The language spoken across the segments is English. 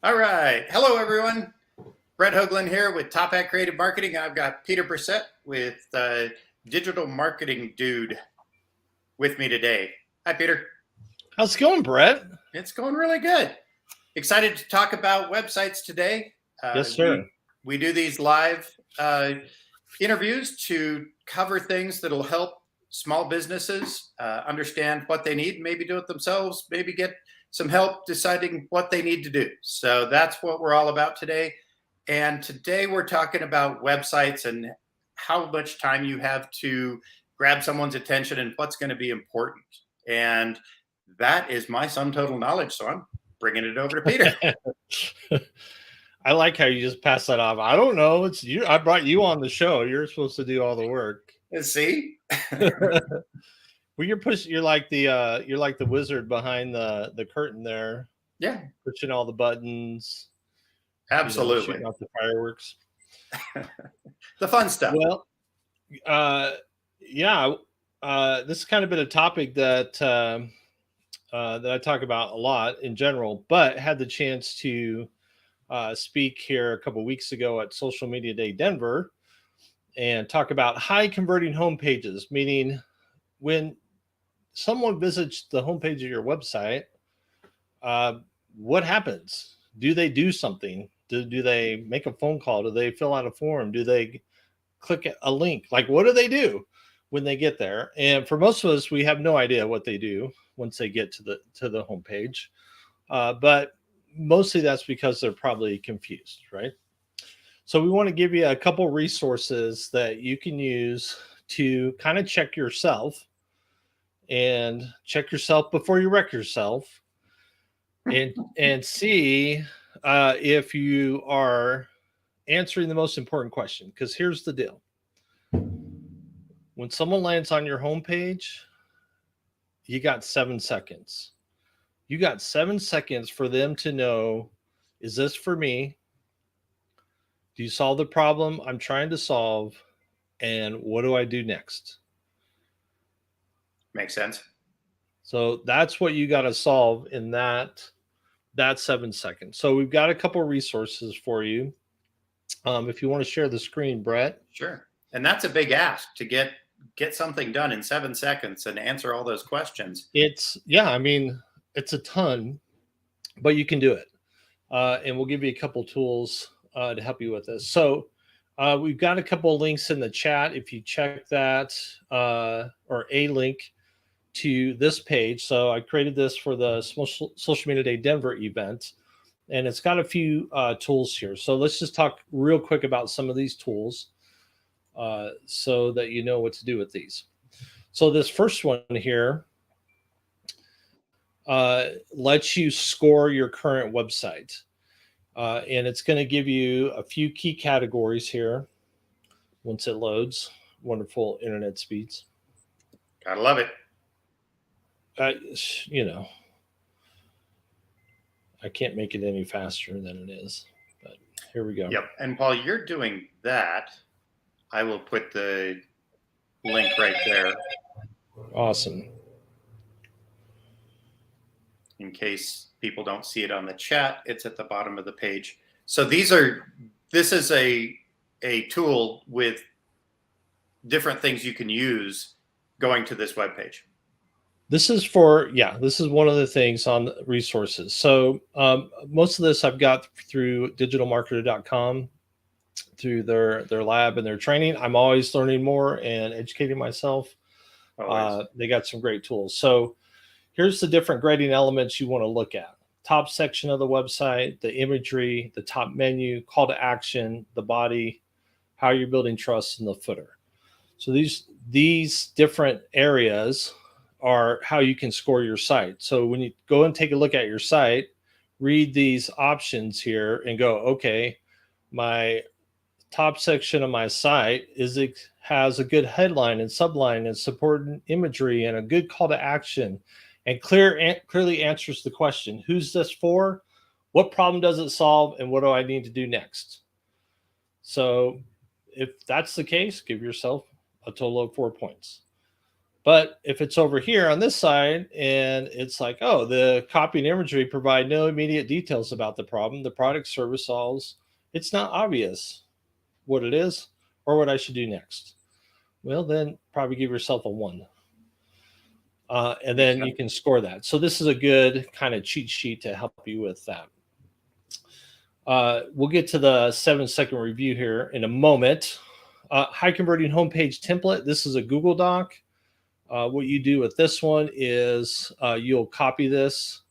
All right. Hello, everyone. Brett Hoagland here with Top Hat Creative Marketing. I've got Peter Brissett with Digital Marketing Dude with me today. Hi, Peter. How's it going, Brett? It's going really good. Excited to talk about websites today. Yes, sir. We do these live interviews to cover things that'll help small businesses understand what they need, maybe do it themselves, maybe get some help deciding what they need to do. So that's what we're all about today. And today we're talking about websites and how much time you have to grab someone's attention and what's going to be important. And that is my sum total knowledge. So I'm bringing it over to Peter. I like how you just pass that off. I don't know. It's you. I brought you on the show. You're supposed to do all the work. See? Well, you're like the wizard behind the curtain there. Yeah. Pushing all the buttons. Absolutely. Shooting out the fireworks. The fun stuff. Well, yeah. This has kind of been a topic that I talk about a lot in general, but had the chance to speak here a couple of weeks ago at Social Media Day Denver and talk about high converting homepages, meaning when someone visits the homepage of your website, what happens? Do they do something? Do they make a phone call? Do they fill out a form? Do they click a link? Like, what do they do when they get there? And for most of us, we have no idea what they do once they get to the homepage. But mostly that's because they're probably confused, right? So we want to give you a couple resources that you can use to kind of check yourself before you wreck yourself and see if you are answering the most important question. Because here's the deal. When someone lands on your homepage, you got 7 seconds. You got 7 seconds for them to know, is this for me? Do you solve the problem I'm trying to solve? And what do I do next? Makes sense. So that's what you got to solve in that 7 seconds. So we've got a couple of resources for you. If you want to share the screen, Brett. Sure. And that's a big ask to get something done in 7 seconds and answer all those questions. It's a ton, but you can do it. And we'll give you a couple tools to help you with this. So we've got a couple of links in the chat. If you check that or a link to this page. So I created this for the Social Media Day Denver event, and it's got a few tools here. So let's just talk real quick about some of these tools so that you know what to do with these. So this first one here lets you score your current website. And it's going to give you a few key categories here once it loads. Wonderful internet speeds. Gotta love it. I can't make it any faster than it is, but here we go. Yep. And while you're doing that, I will put the link right there. Awesome. In case people don't see it on the chat, it's at the bottom of the page. So this is a tool with different things you can use going to this webpage. This is one of the things on resources. So most of this I've got through digitalmarketer.com, through their lab and their training. I'm always learning more and educating myself. They got some great tools. So here's the different grading elements you want to look at. Top section of the website, the imagery, the top menu, call to action, the body, how you're building trust, and the footer. So these different areas are how you can score your site. So when you go and take a look at your site, read these options here and go, okay, my top section of my site has a good headline and subline and supporting imagery and a good call to action and clearly answers the question, who's this for? What problem does it solve? And what do I need to do next? So if that's the case, give yourself a total of 4 points. But if it's over here on this side and it's like, oh, the copy and imagery provide no immediate details about the problem, the product service solves, it's not obvious what it is or what I should do next. Well, then probably give yourself a 1. And then you can score that. So this is a good kind of cheat sheet to help you with that. We'll get to the 7-second review here in a moment. High converting homepage template. This is a Google Doc. What you do with this one is you'll copy this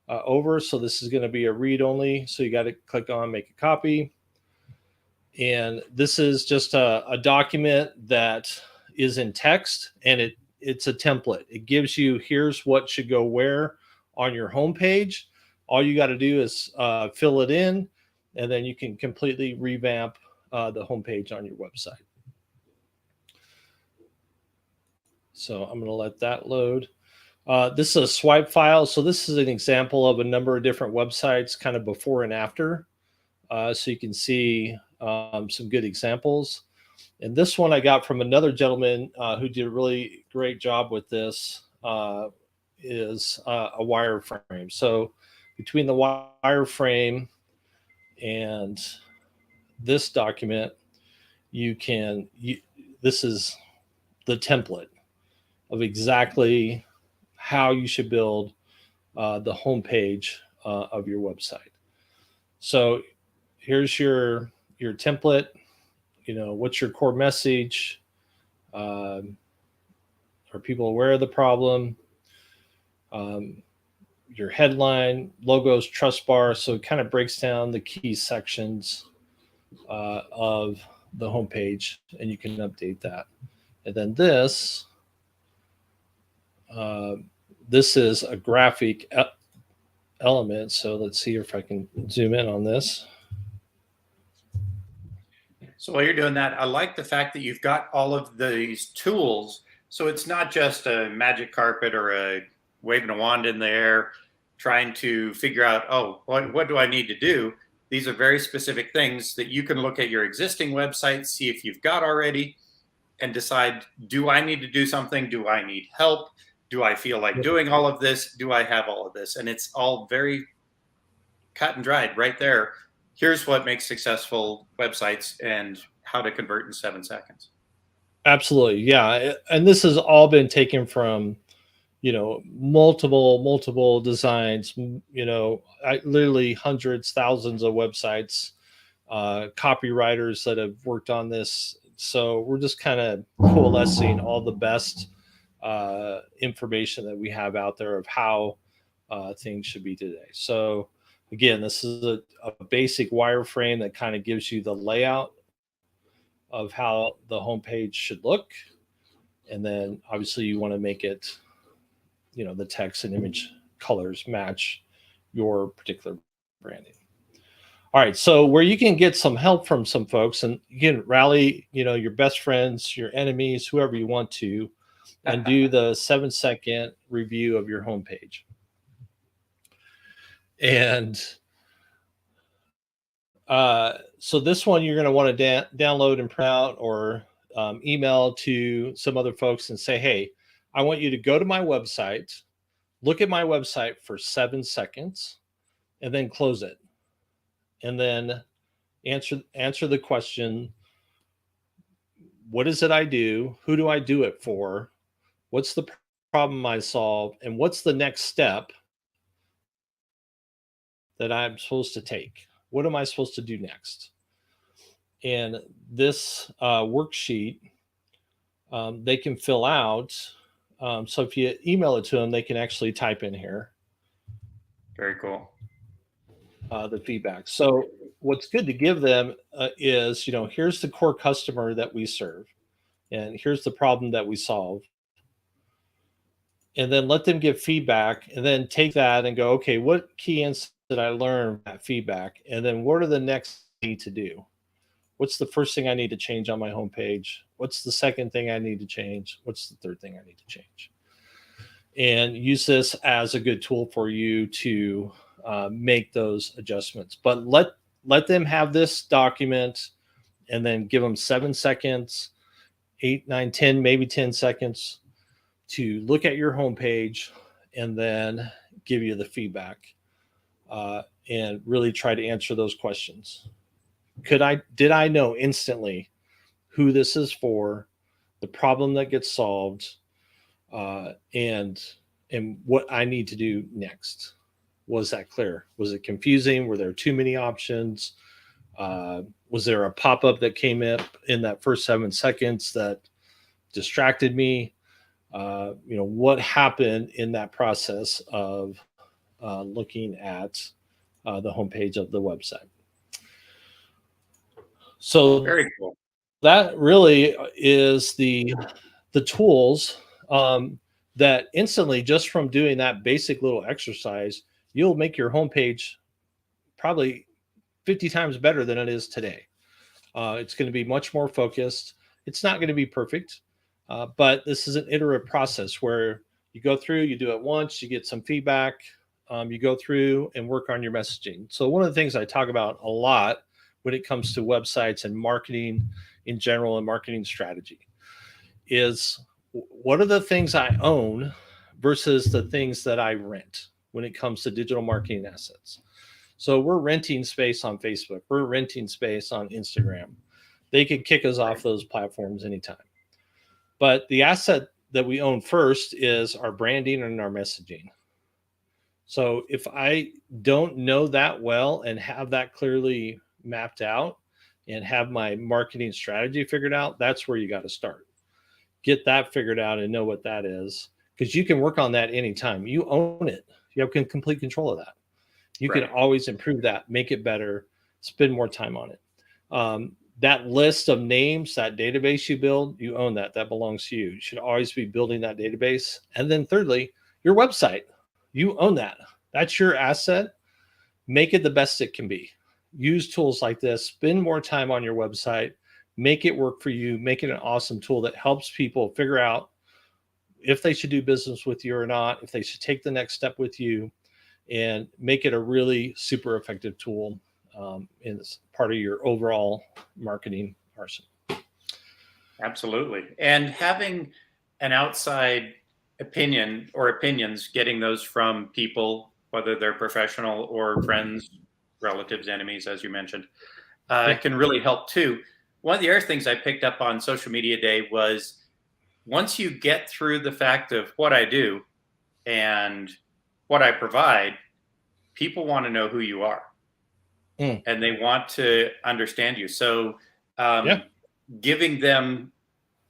over. So this is going to be a read only. So you got to click on make a copy. And this is just a document that is in text, and it's a template. It gives you, here's what should go where on your homepage. All you got to do is fill it in, and then you can completely revamp the homepage on your website. So I'm going to let that load. This is a swipe file. So this is an example of a number of different websites, kind of before and after. So you can see some good examples. And this one I got from another gentleman who did a really great job with this, is a wireframe. So between the wireframe and this document, this is the template of exactly how you should build the homepage of your website. So here's your template. What's your core message? Are people aware of the problem? Your headline, logos, trust bar. So it kind of breaks down the key sections of the homepage, and you can update that. And then this is a graphic element. So let's see if I can zoom in on this. So while you're doing that, I like the fact that you've got all of these tools. So it's not just a magic carpet or a waving a wand in the air trying to figure out, oh, what do I need to do? These are very specific things that you can look at your existing website, see if you've got already, and decide, do I need to do something? Do I need help? Do I feel like doing all of this? Do I have all of this? And it's all very cut and dried right there. Here's what makes successful websites and how to convert in 7 seconds. Absolutely. Yeah. And this has all been taken from, multiple designs, literally hundreds, thousands of websites, copywriters that have worked on this. So we're just kind of coalescing all the best information that we have out there of how things should be today. So again, this is a basic wireframe that kind of gives you the layout of how the homepage should look. And then obviously you want to make it, the text and image colors match your particular branding. All right. So where you can get some help from some folks, and you can rally, your best friends, your enemies, whoever you want to, and do the 7-second review of your homepage. And so this one you're going to want to download and print out, or email to some other folks and say, hey, I want you to go to my website, look at my website for 7 seconds, and then close it. And then answer the question, what is it I do? Who do I do it for? What's the problem I solve? And what's the next step that I'm supposed to take? What am I supposed to do next? And this worksheet, they can fill out. So if you email it to them, they can actually type in here. Very cool. The feedback. So what's good to give them is, here's the core customer that we serve, and here's the problem that we solve. And then let them give feedback, and then take that and go, okay, what key insights did I learn from that feedback? And then what are the next things to do? What's the first thing I need to change on my homepage? What's the second thing I need to change? What's the third thing I need to change? And use this as a good tool for you to make those adjustments. But let them have this document, and then give them 7 seconds, 8, 9, 10, maybe 10 seconds to look at your homepage and then give you the feedback and really try to answer those questions. Did I know instantly who this is for, the problem that gets solved, and what I need to do next? Was that clear? Was it confusing? Were there too many options? Was there a pop-up that came up in that first 7 seconds that distracted me? What happened in that process of looking at the homepage of the website? So Very cool. that really is the tools that instantly, just from doing that basic little exercise, you'll make your homepage probably 50 times better than it is today. It's going to be much more focused. It's not going to be perfect, but this is an iterative process where you go through, you do it once, you get some feedback, you go through and work on your messaging. So one of the things I talk about a lot when it comes to websites and marketing in general and marketing strategy is, what are the things I own versus the things that I rent when it comes to digital marketing assets. So we're renting space on Facebook. We're renting space on Instagram. They can kick us off those platforms anytime. But the asset that we own first is our branding and our messaging. So if I don't know that well and have that clearly mapped out and have my marketing strategy figured out, that's where you got to start. Get that figured out and know what that is, because you can work on that anytime. You own it. You have complete control of that. You can always improve that, make it better, spend more time on it. That list of names, that database you build, you own that. That belongs to you. You should always be building that database. And then thirdly, your website, you own that. That's your asset. Make it the best it can be. Use tools like this. Spend more time on your website. Make it work for you. Make it an awesome tool that helps people figure out if they should do business with you or not, if they should take the next step with you, and make it a really super effective tool in this part of your overall marketing arsenal. Absolutely. And having an outside opinion or opinions, getting those from people, whether they're professional or friends, relatives, enemies, as you mentioned, can really help too. One of the other things I picked up on Social Media Day was, once you get through the fact of what I do and what I provide, people want to know who you are and they want to understand you. So giving them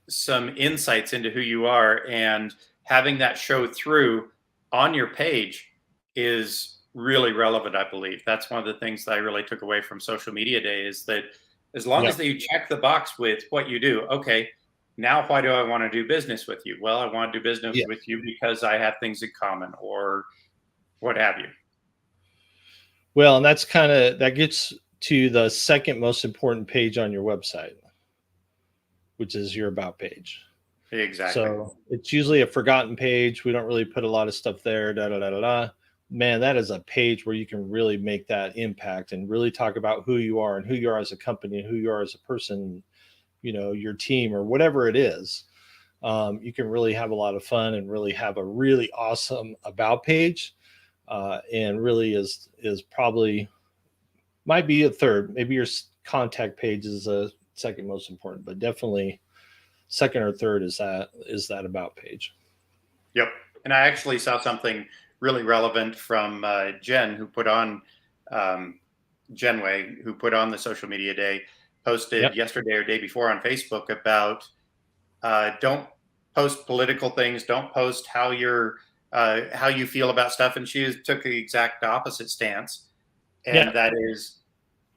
some insights into who you are and having that show through on your page is really relevant, I believe. That's one of the things that I really took away from Social Media Day, is that as long as you check the box with what you do, okay, now why do I want to do business with you? Well, I want to do business with you because I have things in common, or what have you. Well, and that gets to the second most important page on your website, which is your about page. Exactly. So it's usually a forgotten page. We don't really put a lot of stuff there. Man, that is a page where you can really make that impact and really talk about who you are and who you are as a company and who you are as a person, your team or whatever it is. You can really have a lot of fun and really have a really awesome about page. And really is probably, might be a third. Maybe your contact page is a second most important, but definitely second or third is that about page. Yep. And I actually saw something really relevant from Jen, who put on Genway, who put on the Social Media Day, posted yesterday or day before on Facebook about don't post political things, don't post how you feel about stuff. And she took the exact opposite stance. And that is,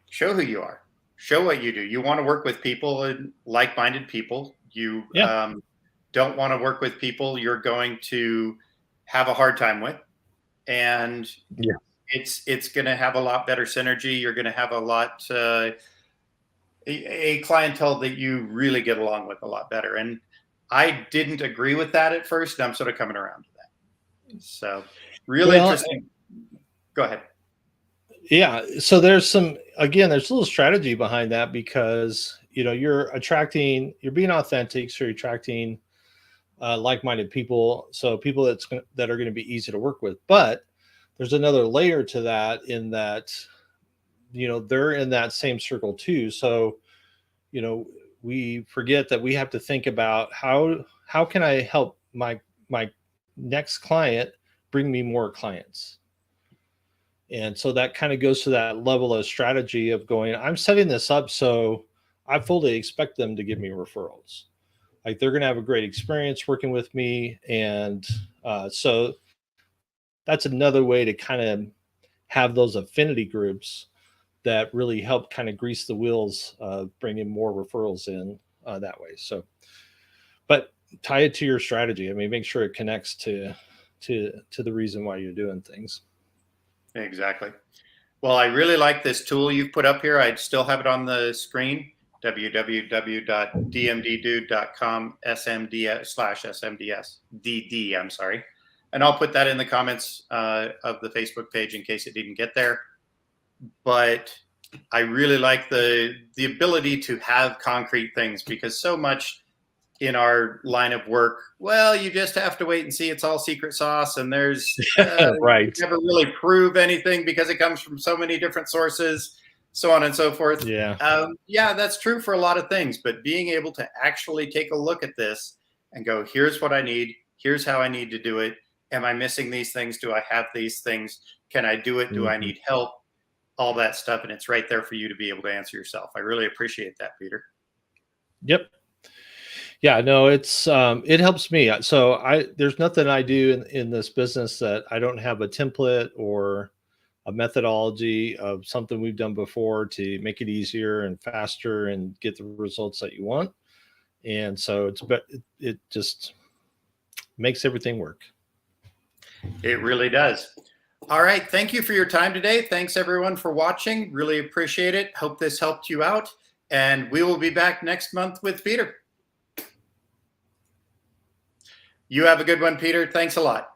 show who you are, show what you do. You want to work with people and like-minded people. You don't want to work with people you're going to have a hard time with. And it's going to have a lot better synergy. You're going to have a lot, a clientele that you really get along with a lot better. And I didn't agree with that at first, and I'm sort of coming around to that. So really interesting. Go ahead. Yeah. So there's a little strategy behind that, because, you're being authentic. So you're attracting like-minded people, so people that are going to be easy to work with. But there's another layer to that, in that, they're in that same circle too. So, we forget that we have to think about how can I help my next client bring me more clients. And so that kind of goes to that level of strategy of going, I'm setting this up so I fully expect them to give me referrals. Like, they're going to have a great experience working with me. And so that's another way to kind of have those affinity groups that really help kind of grease the wheels, bringing more referrals in that way. So, but tie it to your strategy. I mean, make sure it connects to the reason why you're doing things. Exactly. Well, I really like this tool you've put up here. I still have it on the screen, www.dmddude.com SMD/SMDS, I'm sorry. And I'll put that in the comments of the Facebook page in case it didn't get there. But I really like the ability to have concrete things, because so much in our line of work, well, you just have to wait and see. It's all secret sauce, and there's Right. you never really prove anything because it comes from so many different sources, so on and so forth. Yeah. Yeah, that's true for a lot of things, but being able to actually take a look at this and go, here's what I need, here's how I need to do it. Am I missing these things? Do I have these things? Can I do it? Do I need help? All that stuff, and it's right there for you to be able to answer yourself. I really appreciate that, Peter. Yep. Yeah, no, it helps me. So there's nothing I do in this business that I don't have a template or a methodology of something we've done before to make it easier and faster and get the results that you want. And so it just makes everything work. It really does. All right. Thank you for your time today. Thanks everyone for watching. Really appreciate it. Hope this helped you out. And we will be back next month with Peter. You have a good one, Peter. Thanks a lot.